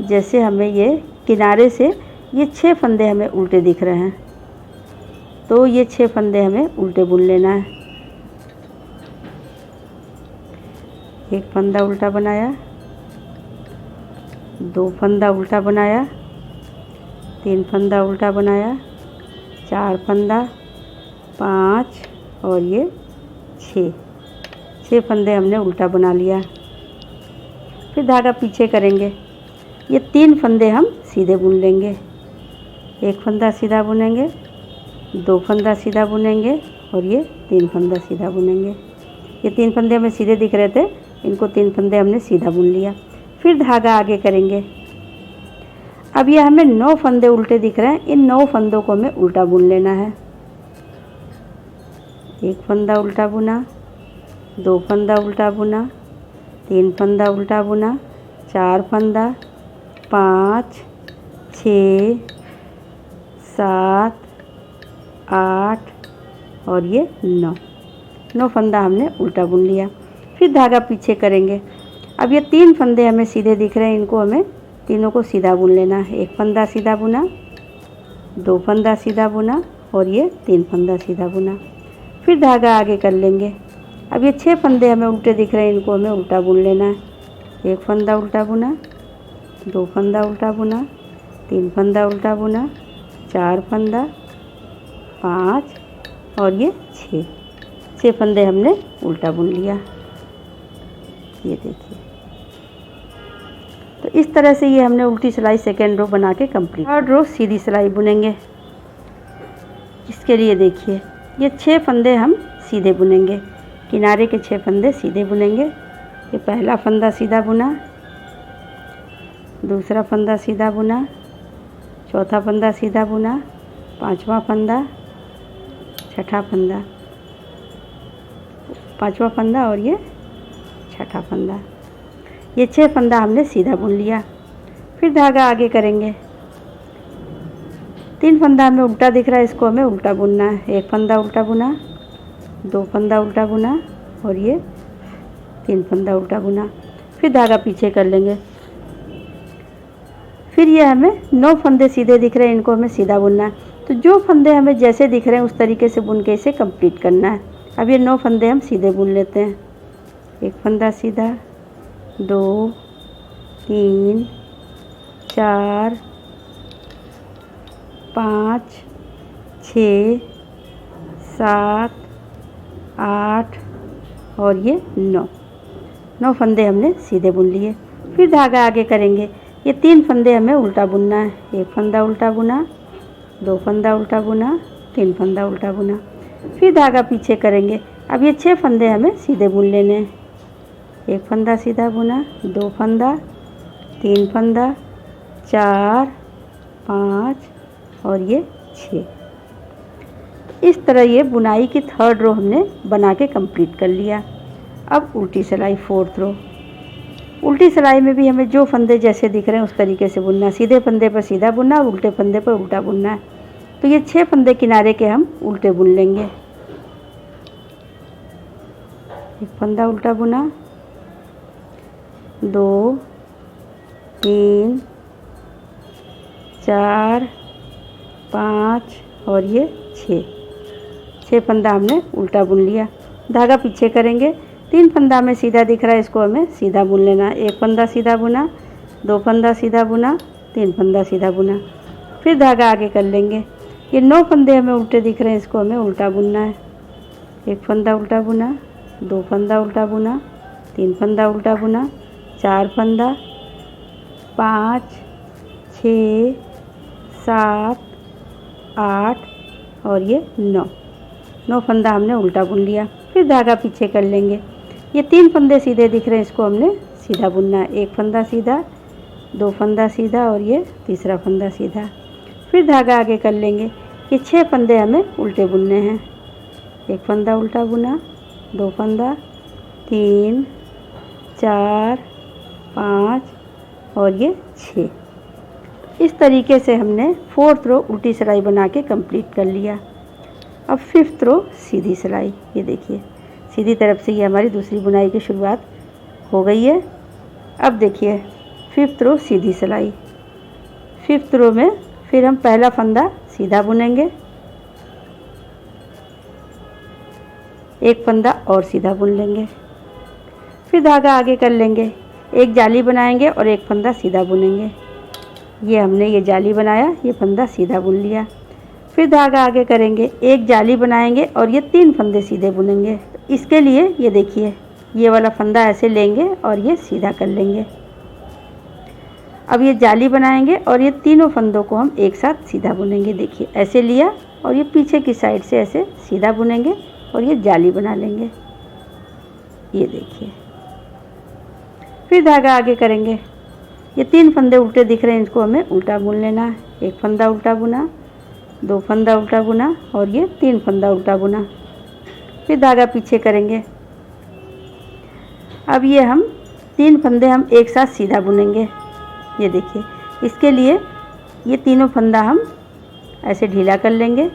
जैसे हमें ये किनारे से ये 6 फंदे हमें उल्टे दिख रहे हैं, तो ये 6 फंदे हमें उल्टे बुन लेना है। 1 फंदा उल्टा बनाया, 2 फंदा उल्टा बनाया, 3 फंदा उल्टा बनाया, 4 फंदा, 5 और ये 6 फंदे हमने उल्टा बना लिया। फिर धागा पीछे करेंगे। ये 3 फंदे हम सीधे बुन लेंगे। 1 फंदा सीधा बुनेंगे, 2 फंदा सीधा बुनेंगे और ये 3 फंदा सीधा बुनेंगे। ये 3 फंदे हमें सीधे दिख रहे थे, इनको 3 फंदे हमने सीधा बुन लिया। फिर धागा आगे करेंगे। अब ये हमें 9 फंदे उल्टे दिख रहे हैं, इन 9 फंदों को हमें उल्टा बुन लेना है। 1 फंदा उल्टा बुना, 2 फंदा उल्टा बुना, 3 फंदा उल्टा बुना, 4 फंदा, 5, 6, 7, 8 और ये 9 फंदा हमने उल्टा बुन लिया। फिर धागा पीछे करेंगे। अब ये 3 फंदे हमें सीधे दिख रहे हैं, इनको हमें तीनों को सीधा बुन लेना है। 1 फंदा सीधा बुना, 2 फंदा सीधा बुना और ये 3 फंदा सीधा बुना। फिर धागा आगे कर लेंगे। अब ये 6 फंदे हमें उल्टे दिख रहे हैं, इनको हमें उल्टा बुन लेना है। 1 फंदा उल्टा बुना, 2 फंदा उल्टा बुना, 3 फंदा उल्टा बुना, 4 फंदा, 5 और ये 6 6 फंदे हमने उल्टा बुन लिया। ये देखिए, तो इस तरह से ये हमने उल्टी सिलाई सेकेंड रो बना के कंप्लीट। थर्ड रो सीधी सिलाई बुनेंगे। इसके लिए देखिए, ये 6 फंदे हम सीधे बुनेंगे, किनारे के 6 फंदे सीधे बुनेंगे। ये पहला फंदा सीधा बुना, दूसरा फंदा सीधा बुना, चौथा फंदा सीधा बुना, पांचवा फंदा, छठा फंदा, पांचवा फंदा और ये छठा फंदा। ये 6 फंदा हमने सीधा बुन लिया। फिर धागा आगे करेंगे। 3 फंदा हमें उल्टा दिख रहा है, इसको हमें उल्टा बुनना है। 1 फंदा उल्टा बुना, 2 फंदा उल्टा बुना और ये 3 फंदा उल्टा बुना। फिर धागा पीछे कर लेंगे। फिर ये हमें 9 फंदे सीधे दिख रहे हैं, इनको हमें सीधा बुनना है। तो जो फंदे हमें जैसे दिख रहे हैं उस तरीके से बुन के इसे कंप्लीट करना है। अब ये 9 फंदे हम सीधे बुन लेते हैं। 1 फंदा सीधा, 2, 3, 4, 5, 6, 7, 8 और ये 9 फंदे हमने सीधे बुन लिए। फिर धागा आगे करेंगे। ये 3 फंदे हमें उल्टा बुनना है। 1 फंदा उल्टा बुना, 2 फंदा उल्टा बुना, 3 फंदा उल्टा बुना। फिर धागा पीछे करेंगे। अब ये 6 फंदे हमें सीधे बुन लेने हैं। 1 फंदा सीधा बुना, 2 फंदा, 3 फंदा, 4, 5 और ये 6। इस तरह ये बुनाई की थर्ड रो हमने बना के कंप्लीट कर लिया। अब उल्टी सिलाई फोर्थ रो। उल्टी सिलाई में भी हमें जो फंदे जैसे दिख रहे हैं उस तरीके से बुनना। सीधे फंदे पर सीधा बुनना, उल्टे फंदे पर उल्टा बुनना है। तो ये 6 फंदे किनारे के हम उल्टे बुन लेंगे। 1 फंदा उल्टा बुना, 2, 3, 4, 5 और ये 6 फंदा हमने उल्टा बुन लिया। धागा पीछे करेंगे। 3 फंदा हमें सीधा दिख रहा है, इसको हमें सीधा बुन लेना। 1 फंदा सीधा बुना, 2 फंदा सीधा बुना, 3 फंदा सीधा बुना। फिर धागा आगे कर लेंगे। ये 9 फंदे हमें उल्टे दिख रहे हैं, इसको हमें उल्टा बुनना है। 1 फंदा उल्टा बुना, 2 फंदा उल्टा बुना, 3 फंदा उल्टा बुना, 4 फंदा, 5, 6, 7, 8 और ये 9 फंदा हमने उल्टा बुन लिया। फिर धागा पीछे कर लेंगे। ये 3 फंदे सीधे दिख रहे हैं, इसको हमने सीधा बुनना है। 1 फंदा सीधा, 2 फंदा सीधा और ये तीसरा फंदा सीधा। फिर धागा आगे कर लेंगे। ये 6 फंदे हमें उल्टे बुनने हैं। 1 फंदा उल्टा बुना, 2 फंदा, 3, 4, 5 और ये 6। इस तरीके से हमने फोर्थ रो उल्टी सिलाई बना के कंप्लीट कर लिया। अब फिफ्थ रो सीधी सिलाई। ये देखिए, सीधी तरफ से ये हमारी दूसरी बुनाई की शुरुआत हो गई है। अब देखिए फिफ्थ रो सीधी सिलाई। फिफ्थ रो में फिर हम पहला फंदा सीधा बुनेंगे, 1 फंदा और सीधा बुन लेंगे। फिर धागा आगे कर लेंगे। एक जाली बनाएंगे और 1 फंदा सीधा बुनेंगे। ये हमने ये जाली बनाया, ये फंदा सीधा बुन लिया। फिर धागा आगे करेंगे, एक जाली बनाएंगे और ये 3 फंदे सीधे बुनेंगे। इसके लिए ये देखिए, ये वाला फंदा ऐसे लेंगे और ये सीधा कर लेंगे। अब ये जाली बनाएंगे और ये तीनों फंदों को हम एक साथ सीधा बुनेंगे। देखिए ऐसे लिया और ये पीछे की साइड से ऐसे सीधा बुनेंगे और ये जाली बना लेंगे। ये देखिए, फिर धागा आगे करेंगे। ये 3 फंदे उल्टे दिख रहे हैं, इनको हमें उल्टा बुन लेना है। 1 फंदा उल्टा बुना, 2 फंदा उल्टा बुना और ये 3 फंदा उल्टा बुना। फिर धागा पीछे करेंगे। अब ये हम 3 फंदे हम एक साथ सीधा बुनेंगे। ये देखिए, इसके लिए ये तीनों फंदा हम ऐसे ढीला कर लेंगे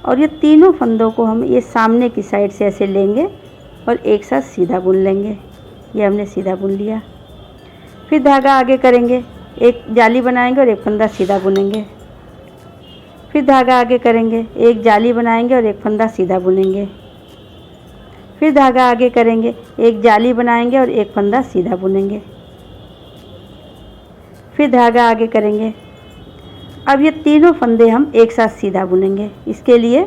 और ये तीनों फंदों को हम ये सामने की साइड से ऐसे लेंगे और एक साथ सीधा बुन लेंगे। ये हमने सीधा बुन लिया। फिर धागा आगे करेंगे, एक जाली बनाएंगे और 1 फंदा सीधा बुनेंगे। फिर धागा आगे करेंगे, एक जाली बनाएंगे और 1 फंदा सीधा बुनेंगे। फिर धागा आगे करेंगे, एक जाली बनाएंगे और 1 फंदा सीधा बुनेंगे। फिर धागा आगे करेंगे। अब ये तीनों फंदे हम एक साथ सीधा बुनेंगे। इसके लिए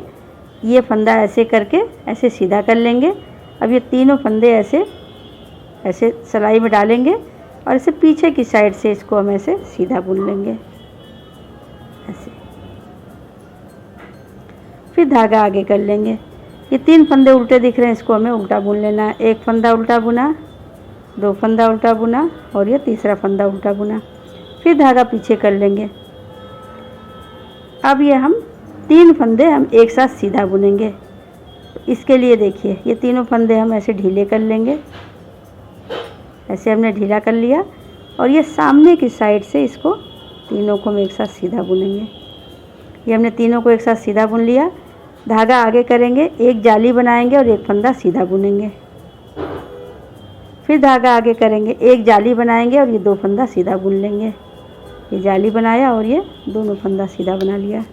ये फंदा ऐसे करके ऐसे सीधा कर लेंगे। अब ये तीनों फंदे ऐसे ऐसे सिलाई में डालेंगे और इसे पीछे की साइड से इसको हम ऐसे सीधा बुन लेंगे ऐसे। फिर धागा आगे कर लेंगे। ये 3 फंदे उल्टे दिख रहे हैं, इसको हमें उल्टा बुन लेना है। एक फंदा उल्टा बुना, 2 फंदा उल्टा बुना और ये तीसरा फंदा उल्टा बुना। फिर धागा पीछे कर लेंगे। अब ये हम 3 फंदे हम एक साथ सीधा बुनेंगे। इसके लिए देखिए ये तीनों फंदे हम ऐसे ढीले कर लेंगे। ऐसे हमने ढीला कर लिया और ये सामने की साइड से इसको तीनों को हम एक साथ सीधा बुनेंगे। ये हमने तीनों को एक साथ सीधा बुन लिया। धागा आगे करेंगे, एक जाली बनाएंगे और एक फंदा सीधा बुनेंगे। फिर धागा आगे करेंगे, एक जाली बनाएंगे और ये 2 फंदा सीधा बुन लेंगे। ये जाली बनाया और ये दोनों फंदा सीधा बना लिया।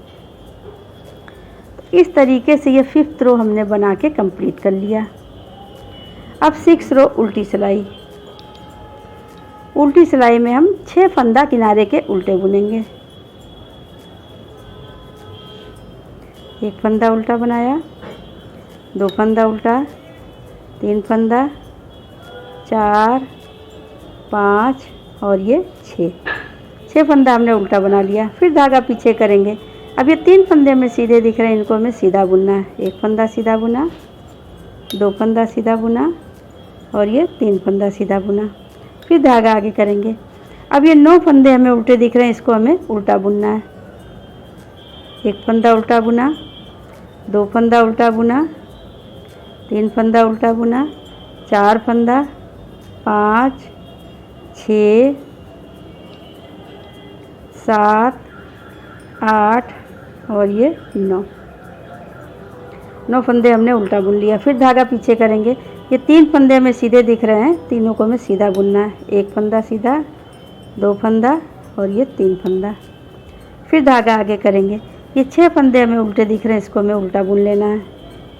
इस तरीके से ये 5th रो हमने बना के कंप्लीट कर लिया। अब 6 रो उल्टी सिलाई। उल्टी सिलाई में हम 6 फंदा किनारे के उल्टे बुनेंगे। एक फंदा उल्टा बनाया, 2 फंदा उल्टा, 3 फंदा, 4, 5 और ये 6 फंदा हमने उल्टा बना लिया। फिर धागा पीछे करेंगे। अब ये 3 फंदे में सीधे दिख रहे हैं, इनको हमें सीधा बुनना है। एक फंदा सीधा बुना, 2 फंदा सीधा बुना और ये 3 फंदा सीधा बुना। फिर धागा आगे करेंगे। अब ये 9 फंदे हमें उल्टे दिख रहे हैं, इसको हमें उल्टा बुनना है। एक फंदा उल्टा बुना, 2 फंदा उल्टा बुना, 3 फंदा उल्टा बुना, 4 फंदा, 5, 6, 7, 8 और ये 9 फंदे हमने उल्टा बुन लिया। फिर धागा पीछे करेंगे। ये 3 फंदे हमें सीधे दिख रहे हैं, तीनों को हमें सीधा बुनना है। एक फंदा सीधा, 2 फंदा और ये 3 फंदा। फिर धागा आगे करेंगे। ये 6 फंदे हमें उल्टे दिख रहे हैं, इसको हमें उल्टा बुन लेना है।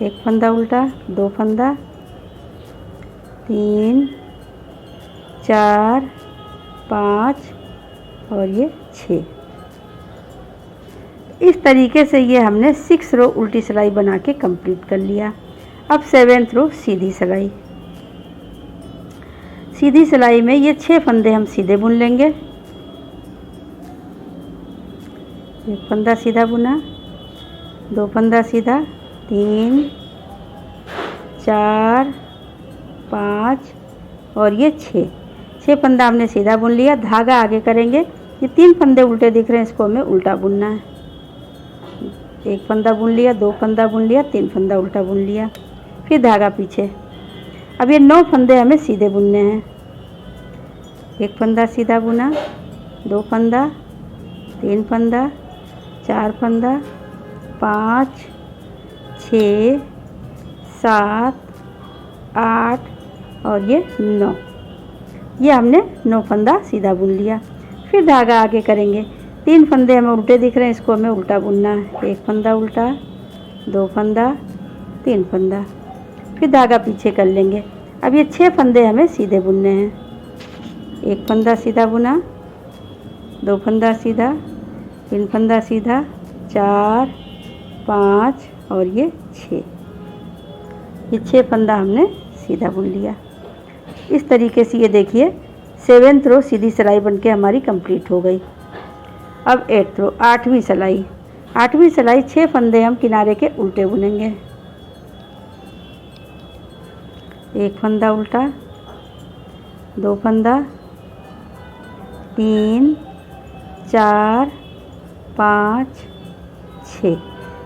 एक फंदा उल्टा, 2 फंदा, 3, 4, 5 और ये 6। इस तरीके से ये हमने 6 रो उल्टी सिलाई बना के कंप्लीट कर लिया। अब 7th रो सीधी सिलाई। सीधी सिलाई में ये 6 फंदे हम सीधे बुन लेंगे। एक फंदा सीधा बुना, 2 फंदा सीधा, 3, 4, 5 और ये 6 फंदा हमने सीधा बुन लिया। धागा आगे करेंगे। ये 3 फंदे उल्टे दिख रहे हैं, इसको हमें उल्टा बुनना है। एक फंदा बुन लिया, 2 फंदा बुन लिया, 3 फंदा उल्टा बुन लिया। फिर धागा पीछे। अब ये 9 फंदे हमें सीधे बुनने हैं। एक फंदा सीधा बुना, 2 फंदा, 3 फंदा, 4 फंदा, 5, 6, 7, 8 और ये 9। ये हमने 9 फंदा सीधा बुन लिया। फिर धागा आगे करेंगे। 3 फंदे हमें उल्टे दिख रहे हैं, इसको हमें उल्टा बुनना है। एक फंदा उल्टा, 2 फंदा, 3 फंदा। फिर धागा पीछे कर लेंगे। अब ये 6 फंदे हमें सीधे बुनने हैं। एक फंदा सीधा बुना, 2 फंदा सीधा, 3 फंदा सीधा, 4, 5 और ये 6। ये 6 फंदा हमने सीधा बुन लिया। इस तरीके से ये देखिए 7th रो सीधी सिलाई बनके हमारी कंप्लीट हो गई। अब 8th रो 8वीं सिलाई। 8वीं सिलाई 6 फंदे हम किनारे के उल्टे बुनेंगे। एक फंदा उल्टा, 2 फंदा, 3, 4, 5,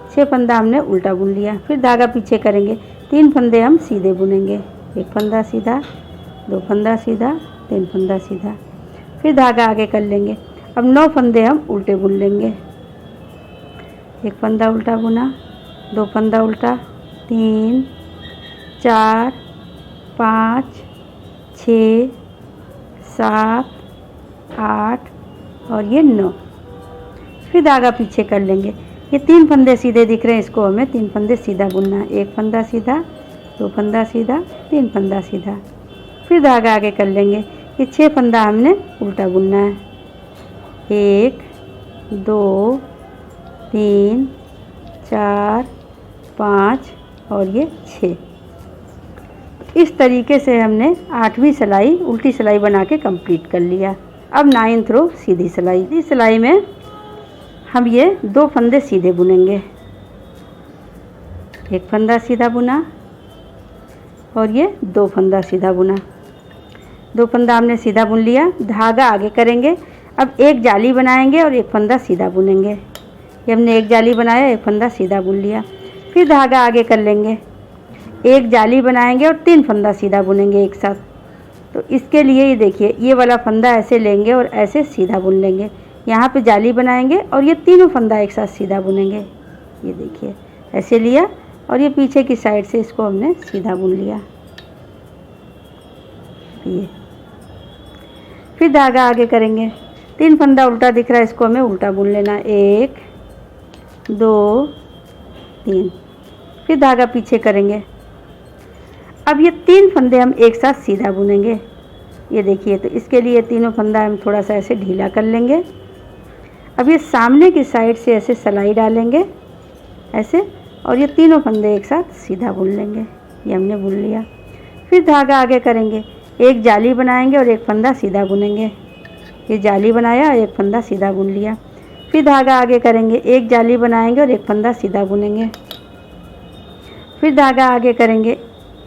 6 फंदा हमने उल्टा बुन लिया। फिर धागा पीछे करेंगे। 3 फंदे हम सीधे बुनेंगे। एक फंदा सीधा, 2 फंदा सीधा, 3 फंदा सीधा। फिर धागा आगे कर लेंगे। अब 9 फंदे हम उल्टे बुन लेंगे। एक फंदा उल्टा बुना, 2 फंदा उल्टा, 3, 4, 5, 6, 7, 8 और ये 9। फिर धागा पीछे कर लेंगे। ये 3 फंदे सीधे दिख रहे हैं, इसको हमें 3 फंदे सीधा बुनना है। एक फंदा सीधा, 2 फंदा सीधा, 3 फंदा सीधा। फिर धागा आगे कर लेंगे। ये 6 फंदा हमने उल्टा बुनना है। 1, 2, 3, 4, 5 और ये 6। इस तरीके से हमने 8वीं सिलाई उल्टी सिलाई बना के कंप्लीट कर लिया। अब 9th रो सीधी सिलाई। सीधी सिलाई में हम ये 2 फंदे सीधे बुनेंगे। एक फंदा सीधा बुना और ये 2 फंदा सीधा बुना। 2 फंदा हमने सीधा बुन लिया। धागा आगे करेंगे। अब एक जाली बनाएंगे और एक फंदा सीधा बुनेंगे। ये हमने एक जाली बनाया, एक फंदा सीधा बुन लिया। फिर धागा आगे कर लेंगे, एक जाली बनाएंगे और 3 फंदा सीधा बुनेंगे एक साथ। तो इसके लिए ये देखिए, ये वाला फंदा ऐसे लेंगे और ऐसे सीधा बुन लेंगे। यहाँ पे जाली बनाएंगे और ये तीनों फंदा एक साथ सीधा बुनेंगे। ये देखिए ऐसे लिया और ये पीछे की साइड से इसको हमने सीधा बुन लिया। ये फिर धागा आगे करेंगे। 3 फंदा उल्टा दिख रहा है, इसको हमें उल्टा बुन लेना। 1 2 3। फिर धागा पीछे करेंगे। अब ये 3 फंदे हम एक साथ सीधा बुनेंगे। ये देखिए, तो इसके लिए तीनों फंदा हम थोड़ा सा ऐसे ढीला कर लेंगे। अब ये सामने की साइड से ऐसे सिलाई डालेंगे ऐसे, और ये तीनों फंदे एक साथ सीधा बुन लेंगे। ये हमने बुन लिया। फिर धागा आगे करेंगे, एक जाली बनाएंगे और एक फंदा सीधा बुनेंगे। ये जाली बनाया, एक फंदा सीधा बुन लिया। फिर धागा आगे करेंगे, एक जाली बनाएंगे और एक फंदा सीधा बुनेंगे। फिर धागा आगे करेंगे,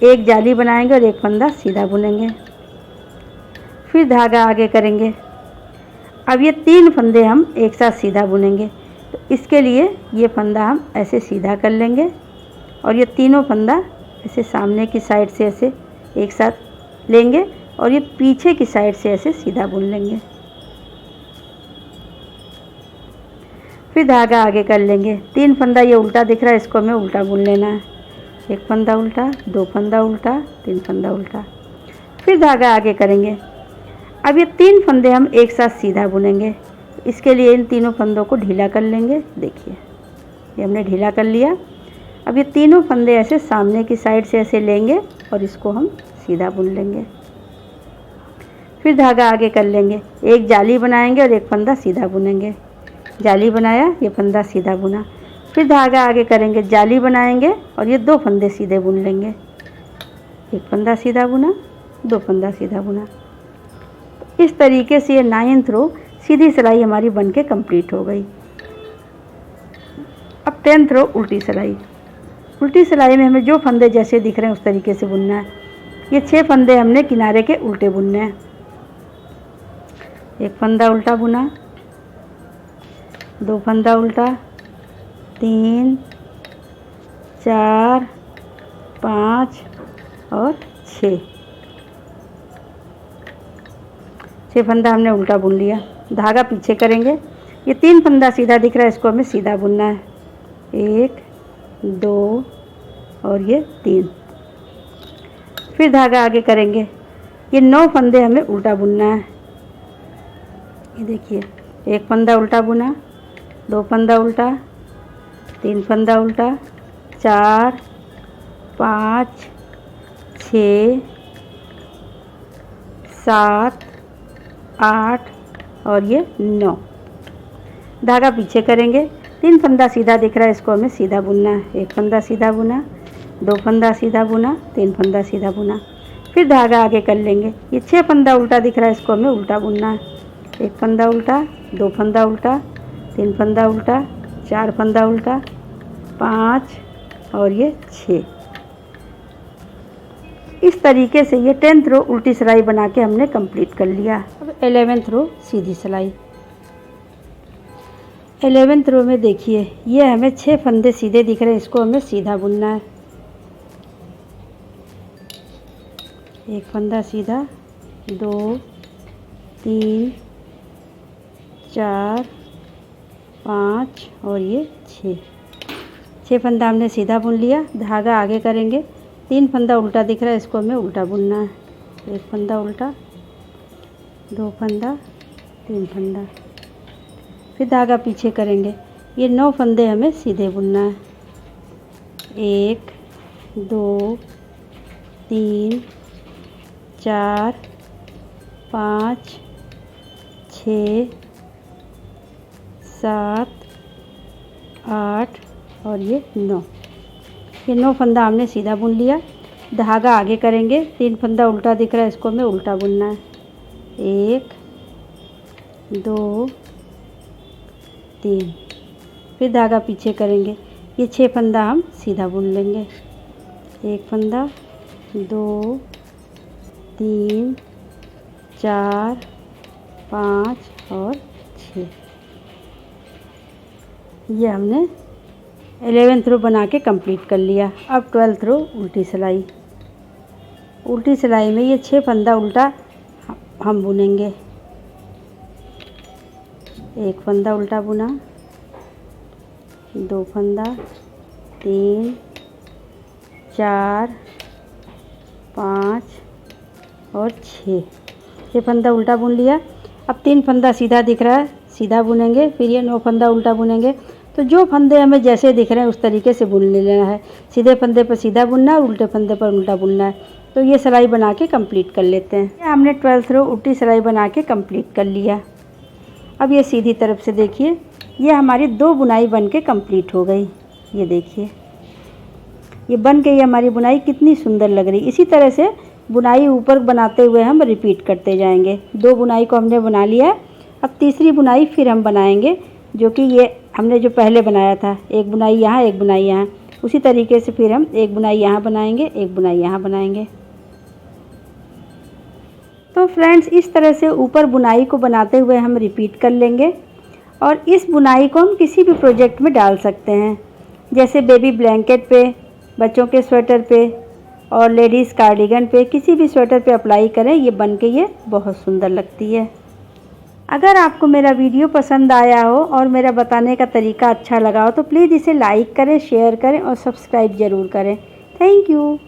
एक जाली बनाएंगे और एक फंदा सीधा बुनेंगे। फिर धागा आगे करेंगे। अब ये 3 फंदे हम एक साथ सीधा बुनेंगे। तो इसके लिए ये फंदा हम ऐसे सीधा कर लेंगे और ये तीनों फंदा ऐसे सामने की साइड से ऐसे एक साथ लेंगे और ये पीछे की साइड से ऐसे सीधा बुन लेंगे। फिर धागा आगे कर लेंगे। 3 फंदा ये उल्टा दिख रहा है, इसको हमें उल्टा बुन लेना है। एक फंदा उल्टा, 2 फंदा उल्टा, 3 फंदा उल्टा। फिर धागा आगे करेंगे। अब ये 3 फंदे हम एक साथ सीधा बुनेंगे। इसके लिए इन तीनों फंदों को ढीला कर लेंगे। देखिए ये हमने ढीला कर लिया। अब ये तीनों फंदे ऐसे सामने की साइड से ऐसे लेंगे और इसको हम सीधा बुन लेंगे। फिर धागा आगे कर लेंगे, एक जाली बनाएंगे और एक फंदा सीधा बुनेंगे। जाली बनाया, ये फंदा सीधा बुना। फिर धागा आगे करेंगे, जाली बनाएंगे और ये 2 फंदे सीधे बुन लेंगे। एक फंदा सीधा बुना, 2 फंदा सीधा बुना। इस तरीके से ये 9th रो सीधी सिलाई हमारी बनके कंप्लीट हो गई। अब 10th रो उल्टी सिलाई। उल्टी सिलाई में हमें जो फंदे जैसे दिख रहे हैं उस तरीके से बुनना है। ये 6 फंदे हमने किनारे के उल्टे बुनने हैं। एक फंदा उल्टा बुना, 2 फंदा उल्टा, 3 4 5 और 6। 6 फंदा हमने उल्टा बुन लिया। धागा पीछे करेंगे। ये 3 फंदा सीधा दिख रहा है, इसको हमें सीधा बुनना है। 1 2 और ये 3। फिर धागा आगे करेंगे। ये 9 फंदे हमें उल्टा बुनना है। ये देखिए, एक फंदा उल्टा बुना, 2 फंदा उल्टा, 3 फंदा उल्टा, 4 5 6 7 8 और ये 9। धागा पीछे करेंगे। 3 फंदा सीधा दिख रहा है, इसको हमें सीधा बुनना है। एक फंदा सीधा बुना, 2 फंदा सीधा बुना, 3 फंदा सीधा बुना। फिर धागा आगे कर लेंगे। ये 6 फंदा उल्टा दिख रहा है, इसको हमें उल्टा बुनना है। एक फंदा उल्टा, 2 फंदा उल्टा, 3 फंदा उल्टा, 4 फंदा उल्टा, 5 और ये 6। इस तरीके से ये 10th रो उल्टी सिलाई बना के हमने कंप्लीट कर लिया। अब 11th रो सीधी सिलाई। 11th रो में देखिए, ये हमें 6 फंदे सीधे दिख रहे हैं, इसको हमें सीधा बुनना है। एक फंदा सीधा, 2 3 4 5 और ये 6 फंदा हमने सीधा बुन लिया। धागा आगे करेंगे। 3 फंदा उल्टा दिख रहा है, इसको हमें उल्टा बुनना है। एक फंदा उल्टा, 2 फंदा, 3 फंदा। फिर धागा पीछे करेंगे। ये 9 फंदे हमें सीधे बुनना है। 1 2 3 4 5 6 7 8 और ये 9। ये 9 फंदा हमने सीधा बुन लिया। धागा आगे करेंगे, 3 फंदा उल्टा दिख रहा है, इसको हमें उल्टा बुनना है। 1 2 3, फिर धागा पीछे करेंगे। ये 6 फंदा हम सीधा बुन लेंगे। 1 फंदा 2 3 4 5 और 6। ये हमने 11th रो बना के कंप्लीट कर लिया। अब 12th रो उल्टी सिलाई। उल्टी सिलाई में ये 6 फंदा उल्टा हम बुनेंगे। 1 फंदा उल्टा बुना, 2 फंदा 3 4 5 और 6। ये फंदा उल्टा बुन लिया। अब 3 फंदा सीधा दिख रहा है, सीधा बुनेंगे। फिर ये 9 फंदा उल्टा बुनेंगे। तो जो फंदे हमें जैसे दिख रहे हैं उस तरीके से बुन लेना है। सीधे फंदे पर सीधा बुनना है और उल्टे फंदे पर उल्टा बुनना है। तो ये सिलाई बना के कंप्लीट कर लेते हैं। ये हमने 12th रो उल्टी सिलाई बना के कंप्लीट कर लिया। अब ये सीधी तरफ से देखिए, ये हमारी 2 बुनाई बन के कंप्लीट हो गई। ये देखिए, ये बन के ये हमारी बुनाई कितनी सुंदर लग रही। इसी तरह से बुनाई ऊपर बनाते हुए हम रिपीट करते जाएंगे। 2 बुनाई को हमने बना लिया है। अब तीसरी बुनाई फिर हम बनाएंगे, जो कि ये हमने जो पहले बनाया था। 1 बुनाई यहाँ, 1 बुनाई यहाँ। उसी तरीके से फिर हम 1 बुनाई यहाँ बनाएंगे, 1 बुनाई यहाँ बनाएंगे। तो फ्रेंड्स, इस तरह से ऊपर बुनाई को बनाते हुए हम रिपीट कर लेंगे। और इस बुनाई को हम किसी भी प्रोजेक्ट में डाल सकते हैं, जैसे बेबी ब्लैंकेट पे, बच्चों के स्वेटर पे और लेडीज़ कार्डिगन पे। किसी भी स्वेटर पे अप्लाई करें, ये बन के ये बहुत सुंदर लगती है। अगर आपको मेरा वीडियो पसंद आया हो और मेरा बताने का तरीका अच्छा लगा हो तो प्लीज़ इसे लाइक करें, शेयर करें और सब्सक्राइब ज़रूर करें। Thank you.